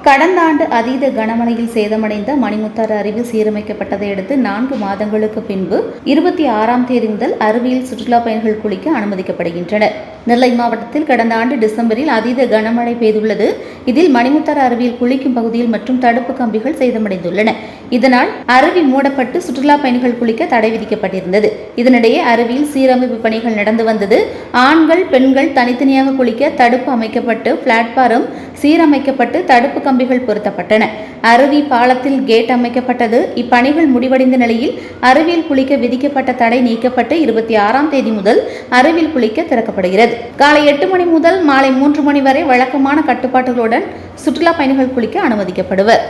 கடந்த ஆண்டு அதீத கனமழையில் சேதமடைந்த மணிமுத்தாறு அருவி சீரமைக்கப்பட்டதை அடுத்து 4 மாதங்களுக்கு பின்பு 26ஆம் தேதி முதல் அருவியில் சுற்றுலா பயணிகள் குளிக்க அனுமதிக்கப்படுகின்றனர். நெல்லை மாவட்டத்தில் கடந்த ஆண்டு டிசம்பரில் அதீத கனமழை பெய்துள்ளது. இதில் மணிமுத்தாறு அருவியில் குளிக்கும் பகுதியில் மற்றும் தடுப்பு கம்பிகள் சேதமடைந்துள்ளன. இதனால் அருவி மூடப்பட்டு சுற்றுலா பயணிகள் குளிக்க தடை விதிக்கப்பட்டிருந்தது. இதனிடையே அருவியில் சீரமைப்பு பணிகள் நடந்து வந்தது. ஆண்கள் பெண்கள் தனித்தனியாக குளிக்க தடுப்பு அமைக்கப்பட்டு பிளாட்பாரம் சீரமைக்கப்பட்டு தடுப்பு கம்பிகள் பொருத்தப்பட்டன. அருவி பாலத்தில் கேட் அமைக்கப்பட்டது. இப்பணிகள் முடிவடைந்த நிலையில் அருவியில் குளிக்க விதிக்கப்பட்ட தடை நீக்கப்பட்டு 26ஆம் தேதி முதல் அருவியில் குளிக்க திறக்கப்படுகிறது. காலை 8 மணி முதல் மாலை 3 மணி வரை வழக்கமான கட்டுப்பாடுகளுடன் சுற்றுலா பயணிகள் குளிக்க அனுமதிக்கப்படுவர்.